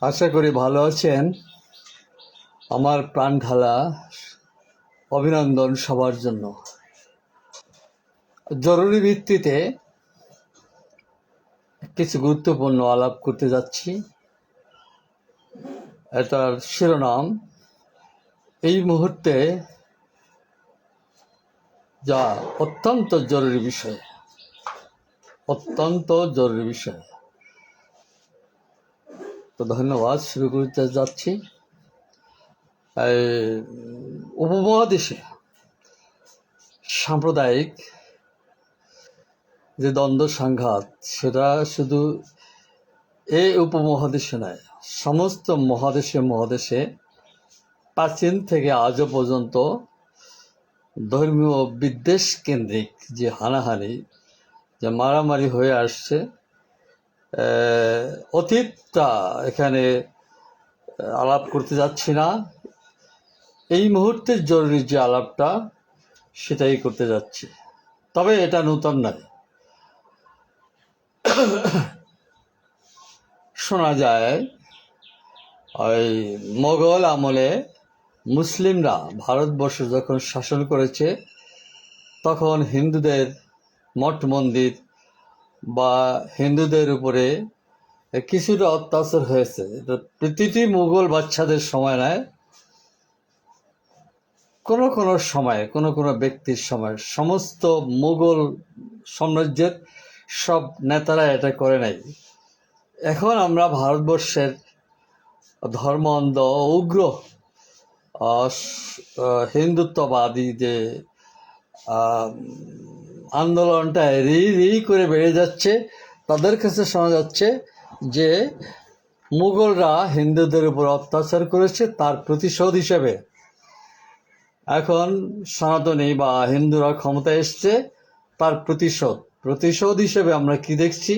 আশা করি ভালো আছেন। আমার প্রাণ ঢালা অভিনন্দন সবার জন্য। জরুরি ভিত্তিতে কিছু গুরুত্বপূর্ণ আলাপ করতে যাচ্ছি। এটার শিরোনাম এই মুহূর্তে যা অত্যন্ত জরুরি বিষয়, অত্যন্ত জরুরি বিষয়। তো ধন্যবাদ। শুরু করতে যাচ্ছি। উপমহাদেশে সাম্প্রদায়িক যে দ্বন্দ্ব সংঘাত, সেটা শুধু এই উপমহাদেশে নয়, সমস্ত মহাদেশে প্রাচীন থেকে আজও পর্যন্ত ধর্মীয় বিদ্বেষ কেন্দ্রিক যে হানাহানি, যে মারামারি হয়ে আসছে, অতীতটা এখানে আলাপ করতে যাচ্ছি না। এই মুহূর্তের জরুরি যে আলাপটা, সেটাই করতে যাচ্ছি। তবে এটা নূতন নয়। শোনা যায় ওই মোগল আমলে মুসলিমরা ভারতবর্ষ যখন শাসন করেছে, তখন হিন্দুদের মঠ মন্দির বা হিন্দুদের উপরে কিছুটা অত্যাচার হয়েছে। এটা প্রতিটি মুঘল বাচ্চাদের সময় নয়, কোনো সময়, কোনো ব্যক্তির সময়, সমস্ত মুঘল সাম্রাজ্যের সব নেতারা এটা করে নাই। এখন আমরা ভারতবর্ষের ধর্ম অন্ধ উগ্র হিন্দুত্ববাদী যে আন্দোলনটা রি করে বেড়ে যাচ্ছে, তাদের কাছে শোনা যাচ্ছে যে মুঘলরা হিন্দুদের উপর অত্যাচার করেছে, তার প্রতিশোধ হিসেবে এখন সনাতনী বা হিন্দুরা ক্ষমতায় এসছে, তার প্রতিশোধ হিসেবে আমরা কি দেখছি?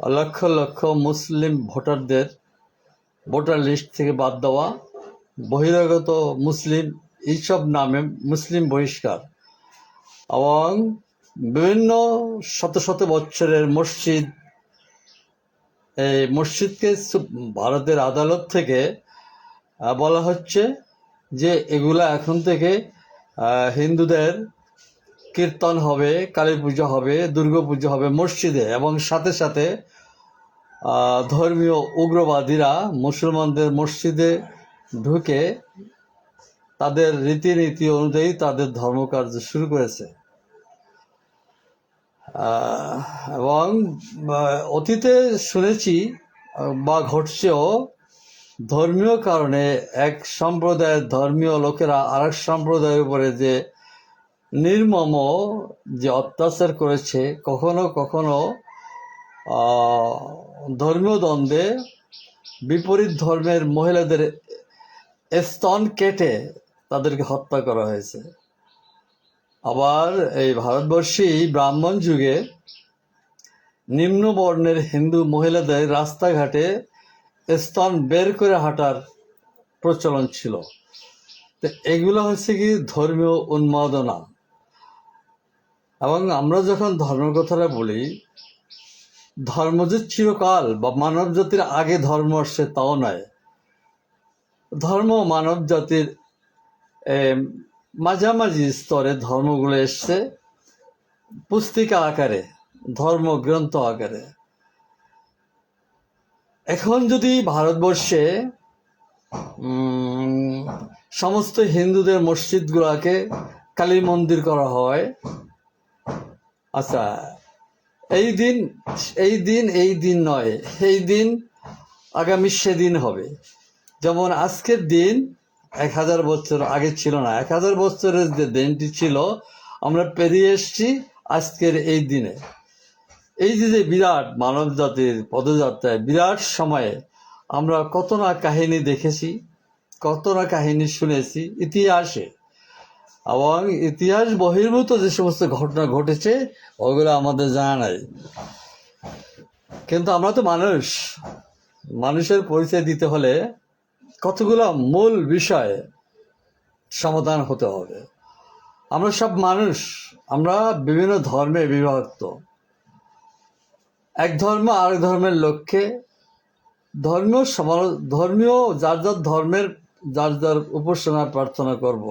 লক্ষ লক্ষ মুসলিম ভোটারদের ভোটার লিস্ট থেকে বাদ দেওয়া, বহিরাগত মুসলিম এইসব নামে মুসলিম বহিষ্কার, এবং বিভিন্ন শত শত বছরের মসজিদ, এই মসজিদকে ভারতের আদালত থেকে বলা হচ্ছে যে এগুলা এখন থেকে হিন্দুদের কীর্তন হবে, কালী পুজো হবে, দুর্গা পুজো হবে মসজিদে, এবং সাথে সাথে ধর্মীয় উগ্রবাদীরা মুসলমানদের মসজিদে ঢুকে তাদের রীতিনীতি অনুযায়ী তাদের ধর্মকার্য শুরু করেছে। এবং অতীতে শুনেছি বা ঘটছেও, ধর্মীয় কারণে এক সম্প্রদায়ের ধর্মীয় লোকেরা আরেক সম্প্রদায়ের উপরে যে নির্মম যে অত্যাচার করেছে, কখনো কখনো ধর্মীয় দ্বন্দ্বে বিপরীত ধর্মের মহিলাদের স্তন কেটে তাদেরকে হত্যা করা হয়েছে। আবার এই ভারতবর্ষেই ব্রাহ্মণ যুগে নিম্ন বর্ণের হিন্দু মহিলাদের রাস্তাঘাটে স্তন বের করে হাঁটার প্রচলন ছিল। তো এগুলো হচ্ছে কি ধর্মীয় উন্মাদনা। এবং আমরা যখন ধর্মের কথাটা বলি, ধর্ম যে চিরকাল বা মানব জাতির আগে ধর্ম আসছে তাও নয়। ধর্ম মানব জাতির মাঝামাঝি স্তরে ধর্মগুলো এসছে পুস্তিকা আকারে, ধর্মগ্রন্থ আকারে। এখন যদি ভারতবর্ষে সমস্ত হিন্দুদের মসজিদগুলোকে কালী মন্দির করা হয়, আচ্ছা এই দিন নয়, এই দিন আগামী সেদিন হবে। যেমন আজকের দিন 1000 বছর আগে ছিল না। 1000 বছরের যে দিনটি ছিল আমরা পেরিয়ে এসেছি আজকের এই দিনে। এই যে বিরাট মানব জাতির পদযাত্রায় বিরাট সময়ে আমরা কত না কাহিনী দেখেছি, কত না কাহিনী শুনেছি ইতিহাসে, এবং ইতিহাস বহির্ভূত যে সমস্ত ঘটনা ঘটেছে ওগুলো আমাদের জানা নাই। কিন্তু আমরা তো মানুষ, মানুষের পরিচয় দিতে হলে কতগুলো মূল বিষয় সমাধান হতে হবে। আমরা সব মানুষ, আমরা বিভিন্ন ধর্মে বিভক্ত। এক ধর্ম আরেক ধর্মের লক্ষ্যে ধর্মীয় যার যার ধর্মের যার যার উপাসনা প্রার্থনা করব।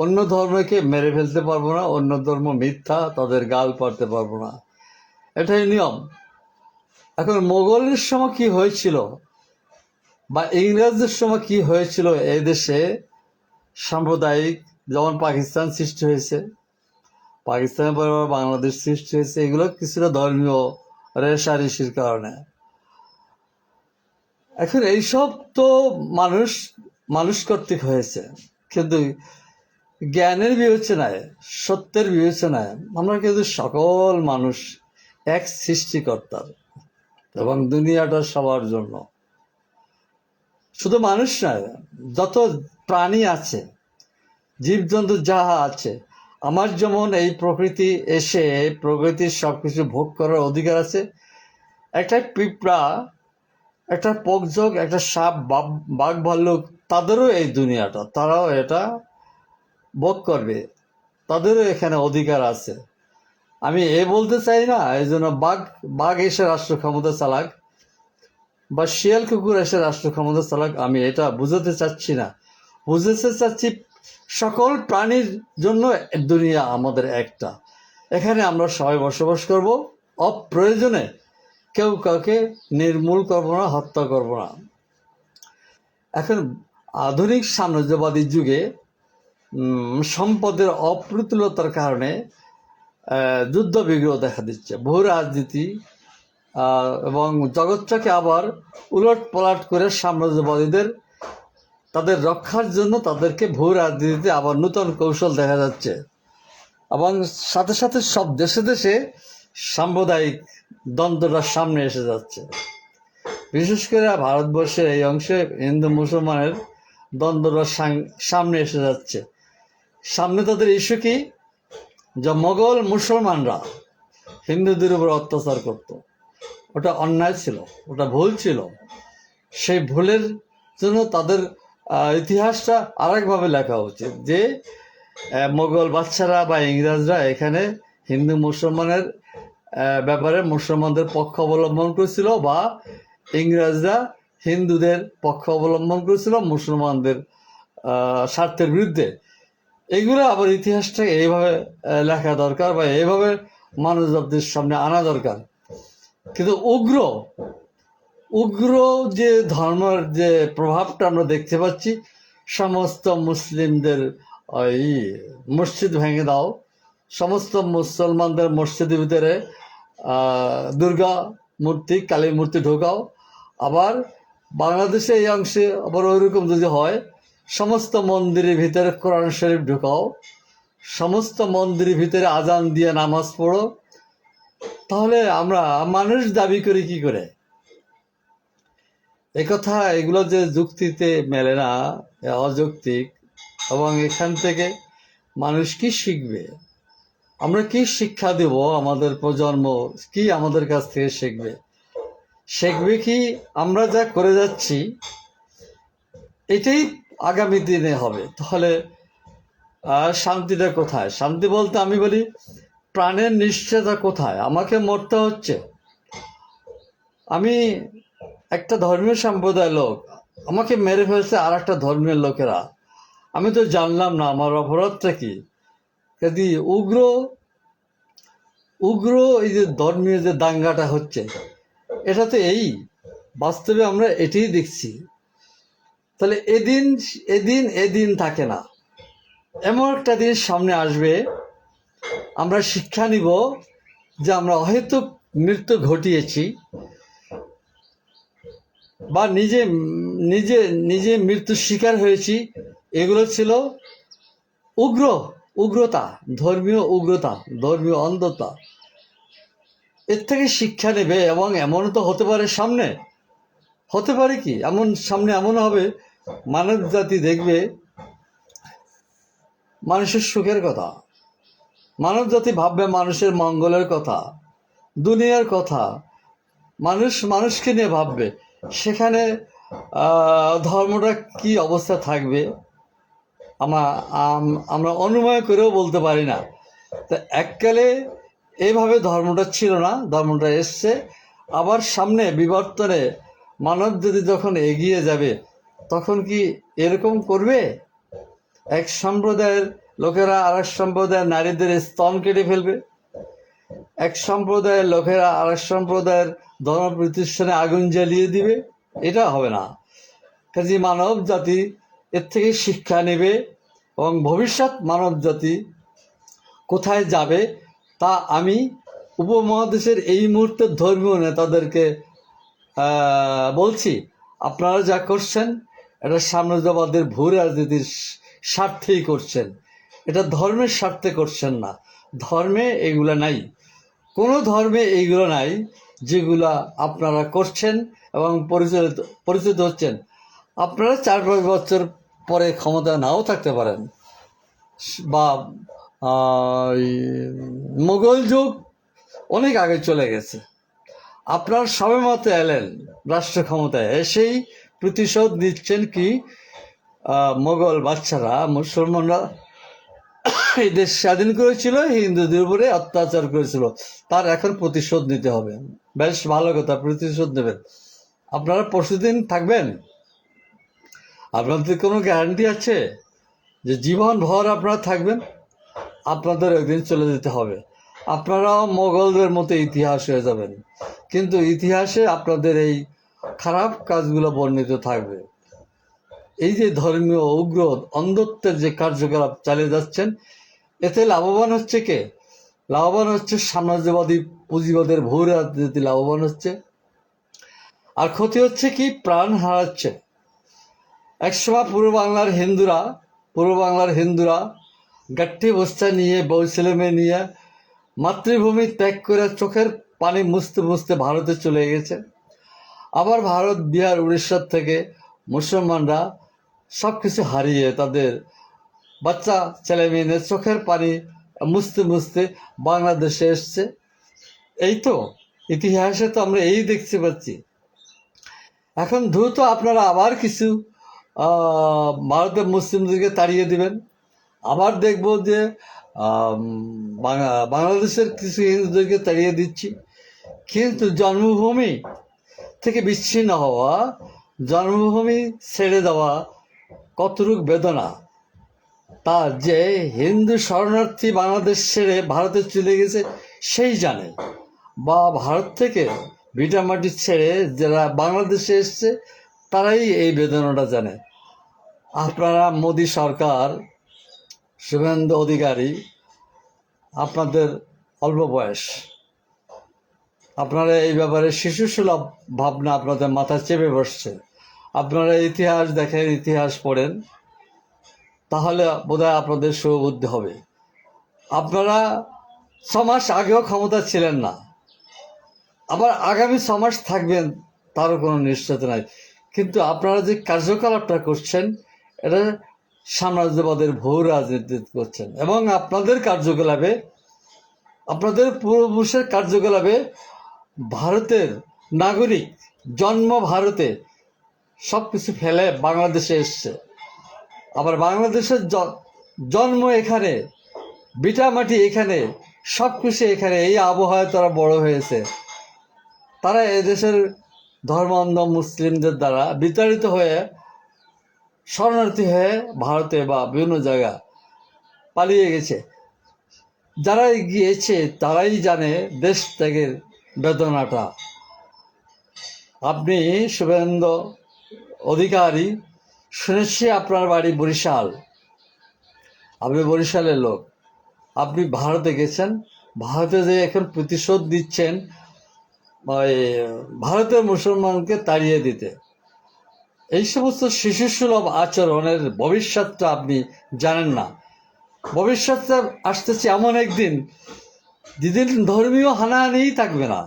অন্য ধর্মকে মেরে ফেলতে পারবো না, অন্য ধর্ম মিথ্যা, তাদের গাল পাড়তে পারবো না, এটাই নিয়ম। এখন মোগলের সময় কি হয়েছিল বা ইংরেজদের সময় কি হয়েছিল এই দেশে সাম্প্রদায়িক, যেমন পাকিস্তান সৃষ্টি হয়েছে, পাকিস্তানের পর বাংলাদেশ সৃষ্টি হয়েছে, এগুলো কিছুটা ধর্মীয় রেশারেশির কারণে। এখন এইসব তো মানুষ কর্তৃক হয়েছে, কিন্তু জ্ঞানের বিবেচনায়, সত্যের বিবেচনায় আমরা কিন্তু সকল মানুষ এক সৃষ্টিকর্তার, এবং দুনিয়াটা সবার জন্য। শুধু মানুষ নয়, যত প্রাণী আছে, জীবজন্তু যাহা আছে, আমার যেমন এই প্রকৃতি এসে প্রকৃতির সবকিছু ভোগ করার অধিকার আছে, একটা পিঁপড়া, একটা পকজোক, একটা সাপ, বাঘ ভাল্লুক, তাদেরও এই দুনিয়াটা, তারাও এটা ভোগ করবে, তাদেরও এখানে অধিকার আছে। আমি বলতে চাই না এই জন্য বাঘ এসে রাষ্ট্র ক্ষমতা চালাক বা শিয়াল কুকুর এসে রাষ্ট্র ক্ষমতা চালাক, আমি এটা বুঝাতে চাচ্ছি না। বুঝাতে চাচ্ছি সকল প্রাণীর জন্য দুনিয়া আমাদের একটা। এখানে আমরা সবাই বসবাস করব, অপ্রয়োজনে কেউ কাউকে নির্মূল করব না, হত্যা করব না। এখন আধুনিক সাম্রাজ্যবাদী যুগে সম্পদের অপ্রতুলতার কারণে যুদ্ধ বিগ্রহ দেখা দিচ্ছে, ভূ রাজনীতি, এবং জগৎটাকে আবার উলট পালট করে সাম্রাজ্যবাদীদের তাদের রক্ষার জন্য তাদেরকে ভূ রাজনীতিতে আবার নূতন কৌশল দেখা যাচ্ছে। এবং সাথে সাথে সব দেশে দেশে সাম্প্রদায়িক দ্বন্দ্বটা সামনে এসে যাচ্ছে। বিশেষ করে ভারতবর্ষের এই অংশে হিন্দু মুসলমানের দ্বন্দ্বটা সামনে এসে যাচ্ছে। সামনে তাদের ইস্যু কি, যে মোগল মুসলমানরা হিন্দুদের উপর অত্যাচার করত, ওটা অন্যায় ছিল, ওটা ভুল ছিল। সেই ভুলের জন্য তাদের ইতিহাসটা আরেকভাবে লেখা উচিত, যে মোগল বাদশারা বা ইংরেজরা এখানে হিন্দু মুসলমানের ব্যাপারে মুসলমানদের পক্ষ অবলম্বন করেছিল, বা ইংরেজরা হিন্দুদের পক্ষ অবলম্বন করেছিল মুসলমানদের স্বার্থের বিরুদ্ধে। এগুলো আবার ইতিহাসটাকে এইভাবে লেখা দরকার, বা এইভাবে মানুষদের সামনে আনা দরকার। কিন্তু উগ্র যে ধর্মের যে প্রভাবটা আমরা দেখতে পাচ্ছি, সমস্ত মুসলিমদের ওই মসজিদ ভেঙে দাও, সমস্ত মুসলমানদের মসজিদের ভিতরে দুর্গা মূর্তি, কালী মূর্তি ঢোকাও, আবার বাংলাদেশে এই অংশে আবার ওইরকম যদি হয়, সমস্ত মন্দিরের ভিতরে কোরআন শরীফ ঢোকাও, সমস্ত মন্দিরের ভিতরে আজান দিয়ে নামাজ পড়ো, তাহলে আমরা মানুষ দাবি করি কি করে? একথা, এগুলো যে যুক্তিতে মেলে না, অযৌক্তিক। এবং এখান থেকে মানুষ কি শিখবে, আমরা কি শিক্ষা দেব, আমাদের প্রজন্ম কি আমাদের কাছ থেকে শিখবে কি আমরা যা করে যাচ্ছি এটাই আগামী দিনে হবে? তাহলে শান্তিটা কোথায়? শান্তি বলতে আমি বলি প্রাণের নিশ্চয়তা কোথায়? আমাকে মরতে হচ্ছে, আমি একটা ধর্মীয় সম্প্রদায়ের লোক, আমাকে মেরে ফেলছে আর একটা ধর্মের লোকেরা, আমি তো জানলাম না আমার অপরাধটা কি। যদি উগ্র এই যে ধর্মীয় যে দাঙ্গাটা হচ্ছে, এটা তো বাস্তবে আমরা এটাই দেখছি। তাহলে এদিন থাকে না, এমন একটা দিন সামনে আসবে, আমরা শিক্ষা নিব যে আমরা অহেতুক মৃত্যু ঘটিয়েছি, বা নিজে নিজে নিজে মৃত্যুর শিকার হয়েছি, এগুলো ছিল উগ্রতা, ধর্মীয় উগ্রতা, ধর্মীয় অন্ধতা। এর থেকে শিক্ষা নেবে, এবং এমন তো হতে পারে সামনে, হতে পারে কি সামনে এমন হবে, মানব জাতি দেখবে মানুষের সুখের কথা, মানব জাতি ভাববে মানুষের মঙ্গলের কথা, দুনিয়ার কথা, মানুষ মানুষকে নিয়ে ভাববে। সেখানে ধর্মটা কি অবস্থা থাকবে আমরা অনুমান করেও বলতে পারি না। তা এককালে এইভাবে ধর্মটা ছিল না, ধর্মটা এসছে। আবার সামনে বিবর্তনে মানব জাতি যখন এগিয়ে যাবে, তখন কি এরকম করবে? এক সম্প্রদায়ের লোকেরা আর এক সম্প্রদায়ের নারীদের স্তন কেটে ফেলবে, এক সম্প্রদায়ের লোকেরা আর এক সম্প্রদায়ের ধর্ম প্রতিষ্ঠানে আগুন জ্বালিয়ে দিবে। এটা হবে না। কাজে মানব জাতি এর থেকে শিক্ষা নেবে, এবং ভবিষ্যৎ মানব জাতি কোথায় যাবে তা আমি উপমহাদেশের এই মুহূর্তের ধর্মীয় নেতাদেরকে বলছি, আপনারা যা করছেন এটা সাম্রাজ্যবাদের ভূ রাজনীতির স্বার্থেই করছেন, এটা ধর্মের স্বার্থে করছেন না। ধর্মে এগুলো নাই, কোনো ধর্মে এইগুলো নাই যেগুলা আপনারা করছেন এবং পরিচিত হচ্ছেন। আপনারা 4-5 বছর পরে ক্ষমতা নাও থাকতে পারেন, বা মোগল যুগ অনেক আগে চলে গেছে। আপনার সবেমাত্র এলেন রাষ্ট্র ক্ষমতায়, এসেই প্রতিশোধ নিচ্ছেন কি মোগল বাদশারা, মুসলমানরা এই দেশ স্বাধীন করেছিল, হিন্দুদের উপরে অত্যাচার করেছিল, তার এখন প্রতিশোধ নিতে হবে। বেশ ভালো কথা, প্রতিশোধ নেবেন। আপনারা পরশুদিন থাকবেন? আপনাদের কোনো গ্যারান্টি আছে যে জীবন ভর আপনারা থাকবেন? আপনাদের একদিন চলে যেতে হবে, আপনারাও মোগলদের মতো ইতিহাস হয়ে যাবেন। কিন্তু ইতিহাসে আপনাদের এই খারাপ কাজগুলো বর্ণিত থাকবে। এই যে ধর্মীয় উগ্র অন্ধত্বের যে কার্যকলাপ চালিয়ে যাচ্ছেন, এতে লাভবান হচ্ছে কে? লাভবান হচ্ছে সাম্রাজ্যবাদী পুঁজিবাদের ভূ রাজনীতি লাভবান হচ্ছে। আর ক্ষতি হচ্ছে কি? প্রাণ হারাচ্ছে। একসময় পূর্ব বাংলার হিন্দুরা গাঠি বস্তা নিয়ে, বউ ছেলে মেয়ে নিয়ে মাতৃভূমি ত্যাগ করে চোখের পানি মুছতে মুছতে ভারতে চলে গেছে। আবার ভারত, বিহার, উড়িষ্যার থেকে মুসলমানরা সব কিছু হারিয়ে তাদের বাচ্চা ছেলে মেয়েদের চোখের পানি মুছতে মুছতে বাংলাদেশে এসছে। এই তো ইতিহাসে তো আমরা এই দেখতে পাচ্ছি। এখন দ্রুত আপনারা আবার কিছু ভারতের মুসলিমদেরকে তাড়িয়ে দিবেন। আবার দেখব যে বাংলাদেশের কিছু হিন্দুদেরকে তাড়িয়ে দিচ্ছি। কিন্তু জন্মভূমি থেকে বিচ্ছিন্ন হওয়া, জন্মভূমি ছেড়ে দেওয়া কতটুক বেদনা, তার যে হিন্দু শরণার্থী বাংলাদেশ ছেড়ে ভারতে চলে গেছে সেই জানে, বা ভারত থেকে ভিটামাটি ছেড়ে যারা বাংলাদেশে এসছে তারাই এই বেদনাটা জানে। আপনারা মোদী সরকার, শুভেন্দু অধিকারী, আপনাদের অল্প বয়স, আপনারা এই ব্যাপারে শিশুসুলভ ভাবনা আপনাদের মাথায় চেপে বসছে। আপনারা ইতিহাস দেখেন, ইতিহাস পড়েন, তাহলে বোধহয় আপনাদের সুবুদ্ধি হবে। আপনারা 6 মাস আগেও ক্ষমতা ছিলেন না, আবার আগামী 6 মাস থাকবেন তারও কোনো নিশ্চয়তা নাই। কিন্তু আপনারা যে কার্যকলাপটা করছেন এটা সাম্রাজ্যবাদের ভূ রাজনীতি করছেন, এবং আপনাদের কার্যকলাপে, আপনাদের পূর্বপুরুষের কার্যকলাপে ভারতের নাগরিক, জন্ম ভারতে, সব কিছু ফেলে বাংলাদেশে এসছে। আবার বাংলাদেশের জন্ম এখানে, ভিটামাটি এখানে, সব কিছু এখানে, এই আবহাওয়ায় তারা বড় হয়েছে। তারা এদেশের ধর্মান্ধ মুসলিমদের দ্বারা বিতাড়িত হয়ে, শরণার্থী হয়ে ভারতে বা বিভিন্ন জায়গা পালিয়ে গেছে। যারাই গিয়েছে তারাই জানে দেশ ত্যাগের বেদনাটা। আপনি শুভেন্দু অধিকারী, শুনেছি আপনার বাড়ি বরিশাল, আপনি বরিশালের লোক, আপনি ভারতে গেছেন, ভারতে যে এখন প্রতিশোধ দিচ্ছেন ভারতের মুসলমানকে তাড়িয়ে দিতে। এই সমস্ত শিশুসুলভ আচরণের ভবিষ্যৎটা আপনি জানেন না। ভবিষ্যৎটা আসতেছে এমন একদিন যেদিন ধর্মীয় হানাহানিই থাকবে না,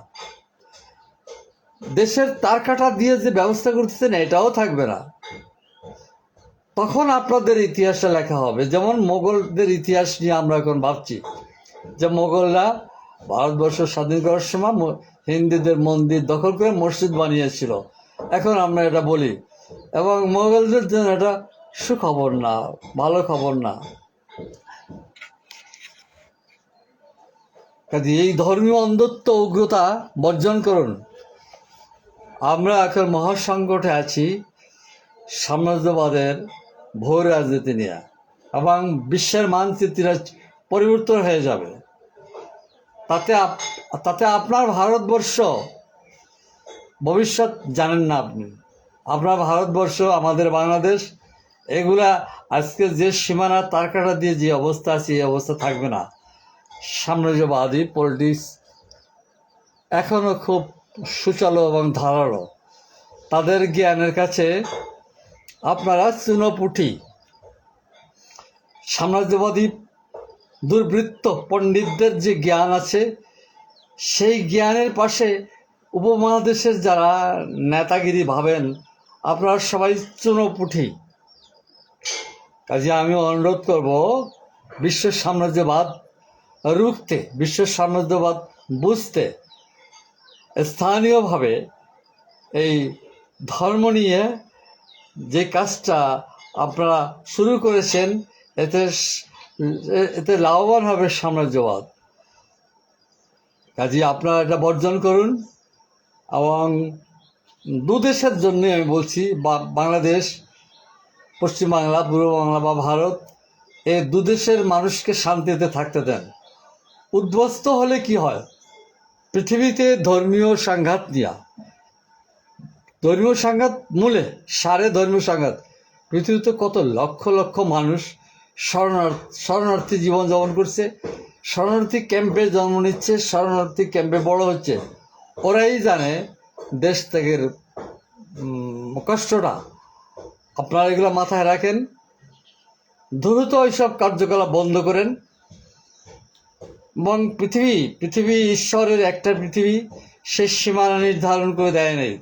দেশের তার কাটা দিয়ে যে ব্যবস্থা করতেছেন এটাও থাকবে না। তখন আপনাদের ইতিহাসে লেখা হবে, যেমন মোগলদের ইতিহাস নিয়ে আমরা এখন ভাবছি যে মোগলরা ভারতবর্ষ স্বাধীন করার সময় হিন্দুদের মন্দির দখল করে মসজিদ বানিয়েছিল। এখন আমরা এটা বলি এবং মোগলদের জন্য এটা সুখবর না, ভালো খবর না। কাজে এই ধর্মীয় অন্ধত্ব উগ্রতা বর্জন করুন। আমরা এখন মহাসংকটে আছি সাম্রাজ্যবাদের ভোর রাজনীতি নিয়ে, এবং বিশ্বের মানচিত্র পরিবর্তন হয়ে যাবে। তাতে আপনার ভারতবর্ষ ভবিষ্যৎ জানেন না আপনি। আপনার ভারতবর্ষ, আমাদের বাংলাদেশ, এগুলা আজকে যে সীমানা তার কাটা দিয়ে যে অবস্থা আছে এই অবস্থা থাকবে না। সাম্রাজ্যবাদী পলিটিক্স এখনও খুব সুচালো এবং ধারালো। তাদের জ্ঞানের কাছে আপনারা চুনোপুঁটি। সাম্রাজ্যবাদী দুর্বৃত্ত পণ্ডিতদের যে জ্ঞান আছে সেই জ্ঞানের পাশে উপমহাদেশের যারা নেতাগিরি ভাবেন আপনারা সবাই চুনোপুঁটি। কাজে আমি অনুরোধ করব বিশ্ব সাম্রাজ্যবাদ রুখতে, বিশ্ব সাম্রাজ্যবাদ বুঝতে স্থানীয়ভাবে এই ধর্ম নিয়ে যে কাজটা আপনারা শুরু করেছেন এতে লাভবান হবে সাম্রাজ্যবাদ। কাজে আপনারা এটা বর্জন করুন। এবং দুদেশের জন্য আমি বলছি, বাংলাদেশ, পশ্চিমবাংলা, পূর্ব বাংলা বা ভারত, এই দুদেশের মানুষকে শান্তিতে থাকতে দেন। উদ্বস্ত হলে কি হয়? পৃথিবীতে ধর্মীয় সংঘাত নিয়া, ধর্মীয় সংঘাত মূলে সারে ধর্মীয় সংঘাত। পৃথিবীতে কত লক্ষ লক্ষ মানুষ শরণার্থী জীবনযাপন করছে, শরণার্থী ক্যাম্পে জন্ম নিচ্ছে, শরণার্থী ক্যাম্পে বড় হচ্ছে। ওরাই জানে দেশ ত্যাগের কষ্টটা। আপনারা এগুলো মাথায় রাখেন, দ্রুত ওইসব কার্যকলাপ বন্ধ করেন। এবং পৃথিবী ঈশ্বরের একটা পৃথিবী, সে সীমানা নির্ধারণ করে দেয় নাই।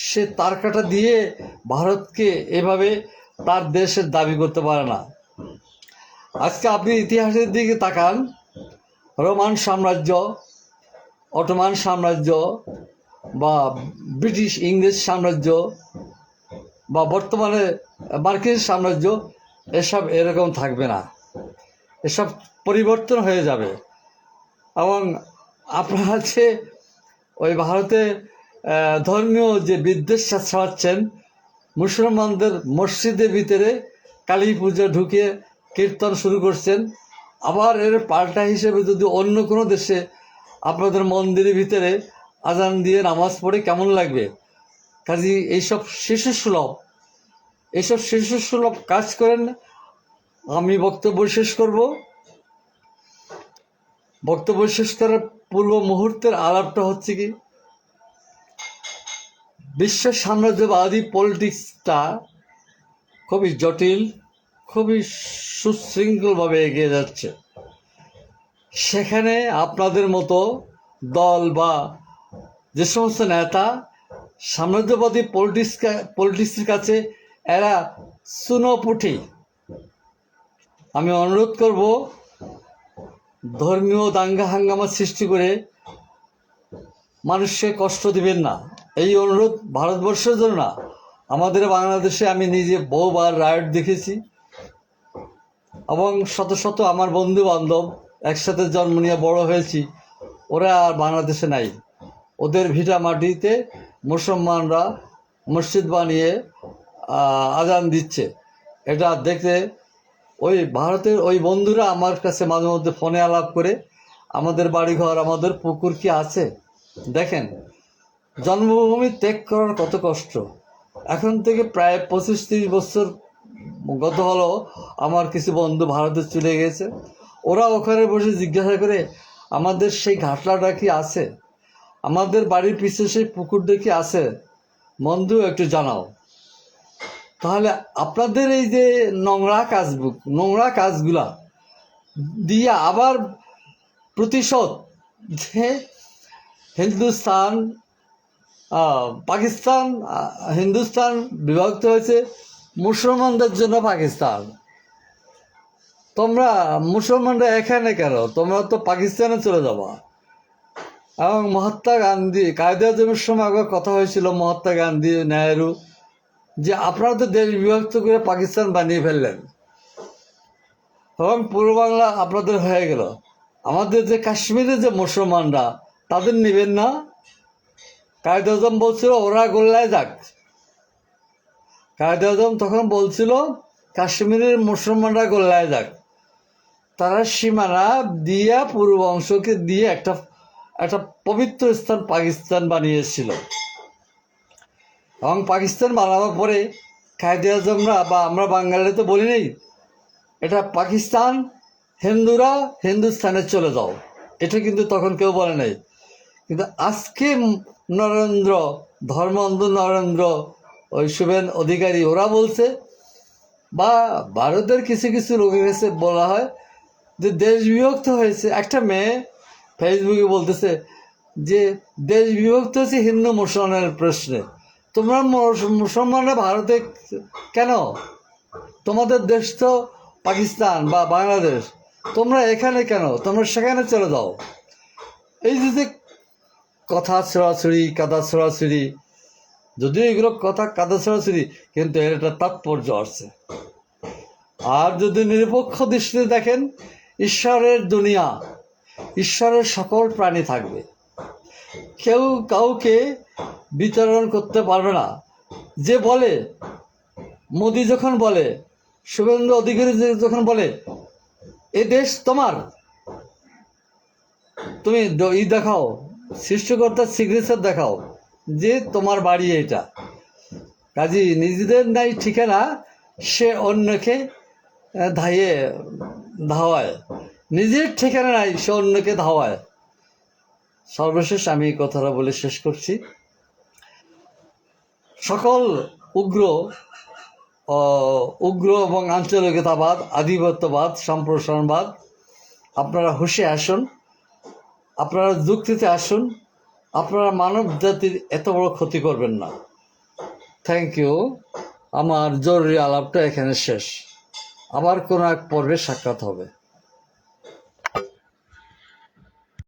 সে তার কাটা দিয়ে ভারতকে এভাবে তার দেশের দাবি করতে পারে না। আজকে আপনি ইতিহাসের দিকে তাকান, রোমান সাম্রাজ্য, অটোমান সাম্রাজ্য বা ব্রিটিশ ইংরেজ সাম্রাজ্য বা বর্তমানে মার্কিন সাম্রাজ্য, এসব এরকম থাকবে না, এসব পরিবর্তন হয়ে যাবে। এবং আপনারা যে ওই ভারতে ধর্মীয় যে বিদ্বেষ ছড়াচ্ছেন, মুসলমানদের মসজিদের ভিতরে কালী পুজো ঢুকে কীর্তন শুরু করছেন, আবার এর পাল্টা হিসেবে যদি অন্য কোনো দেশে আপনাদের মন্দিরের ভিতরে আজান দিয়ে নামাজ পড়ে কেমন লাগবে? কাজে এইসব শিশুসুলভ কাজ করেন। আমি বক্তব্য শেষ করব। বক্তব্য শেষ করার পূর্ব মুহূর্তের আলাপটা হচ্ছে কি, বিশ্ব সাম্রাজ্যবাদী পলিটিক্সটা খুবই জটিল, খুবই সুশৃঙ্খলভাবে এগিয়ে যাচ্ছে। সেখানে আপনাদের মতো দল বা যে সমস্ত নেতা সাম্রাজ্যবাদী পলিটিক্সের কাছে এরা চুনোপুঁটি। আমি অনুরোধ করব, ধর্মীয় দাঙ্গা হাঙ্গামা সৃষ্টি করে মানুষকে কষ্ট দিবেন না। এই অনুরোধ ভারতবর্ষের জন্য না, আমাদের বাংলাদেশে আমি নিজে বহুবার রায়ট দেখেছি এবং শত শত আমার বন্ধু বান্ধব একসাথে জন্ম নিয়ে বড় হয়েছি, ওরা আর বাংলাদেশে নাই। ওদের ভিটা মাটিতে মুসলমানরা মসজিদ বানিয়ে আজান দিচ্ছে। এটা দেখতে ওই ভারতের ওই বন্ধুরা আমার কাছে মাঝে মধ্যে ফোনে আলাপ করে, আমাদের বাড়িঘর, আমাদের পুকুর কি আছে দেখেন। জন্মভূমি ত্যাগ করার কত কষ্ট। এখন থেকে প্রায় 25-30 বছর গত হলো, আমার কিছু বন্ধু ভারতে চলে গেছে। ওরা ওখানে বসে জিজ্ঞাসা করে, আমাদের সেই ঘাটলাটা কি আছে, আমাদের বাড়ির পিছনে সেই পুকুরটা কি আছে, বন্ধু একটু জানাও। তাহলে আপনাদের এই যে নোংরা কাজগুলা দিয়ে আবার প্রতিশোধ, যে হিন্দুস্তান পাকিস্তান, হিন্দুস্তান বিভক্ত হয়েছে মুসলমানদের জন্য পাকিস্তান। তোমরা মুসলমানরা এখানে কেন? তোমরা তো পাকিস্তানে চলে যাবা। এবং মহাত্মা গান্ধী, কায়েদে আজমের সময় একবার কথা হয়েছিল, মহাত্মা গান্ধী, নেহেরু, যে আপনারা তো দেশ বিভক্ত করে পাকিস্তান বানিয়ে ফেললেন এবং পূর্ব বাংলা আপনাদের হয়ে গেল। আমাদের যে কাশ্মীরে যে মুসলমানরা, তাদের নেবেন না? কায়েদে আজম বলছিল ওরা গোল্লায় যাক। কায়েদে আজম তখন বলছিল কাশ্মীরের মুসলমানরা গোল্লায় যাক। তারা সীমানা দিয়ে পূর্ব অংশকে দিয়ে একটা পবিত্র স্থান পাকিস্তান বানিয়েছিল। এবং পাকিস্তান বানাবার পরে কায়েদে আজমরা বা আমরা বাঙালিরা তো বলি নেই এটা পাকিস্তান, হিন্দুরা হিন্দুস্তানে চলে যাও, এটা কিন্তু তখন কেউ বলে নাই। কিন্তু আজকে নরেন্দ্র, ধর্মান্ধ নরেন্দ্র, ওই শুভেন অধিকারী, ওরা বলছে, বা ভারতের কিছু কিছু লোকের কাছে বলা হয় যে দেশ বিভক্ত হয়েছে। একটা মেয়ে ফেসবুকে বলতেছে যে দেশ বিভক্ত হয়েছে হিন্দু মুসলমানের প্রশ্নে। তোমরা মুসলমানরা ভারতে কেন? তোমাদের দেশ তো পাকিস্তান বা বাংলাদেশ, তোমরা এখানে কেন? তোমরা সেখানে চলে যাও। এই যে কথা ছড়াছড়ি, কাদা ছড়াছড়ি, যদিও এগুলো কথা কাদা ছড়াছড়ি, কিন্তু এর একটা তাৎপর্য আছে। আর যদি নিরপেক্ষ দৃষ্টিতে দেখেন, ঈশ্বরের দুনিয়া, ঈশ্বরের সকল প্রাণী থাকবে, কেউ কাউকে বিতরণ করতে পারবে না। যে বলে, মোদি যখন বলে, শুভেন্দু অধিকারী যখন বলে এ দেশ তোমার, তুমি দেখাও, সৃষ্টিকর্তার সিগনেচার দেখাও যে তোমার বাড়ি এটা। কাজী নিজেদের নাই ঠিকানা, সে অন্যকে ধাওয়ায়, নিজের ঠিকানা নাই, সে অন্যকে ধাওয়ায়। সর্বশেষ আমি এই কথাটা বলে শেষ করছি। সকল উগ্র এবং আঞ্চলিকতাবাদ, আধিপত্যবাদ, সম্প্রসারণবাদ, আপনারা হুঁশে আসুন, আপনারা যুক্তিতে আসুন, আপনারা মানব জাতির এত বড় ক্ষতি করবেন না। Thank you. আমার জরুরি আলাপটা এখানে শেষ। আবার কোনো এক পর্বে সাক্ষাৎ হবে।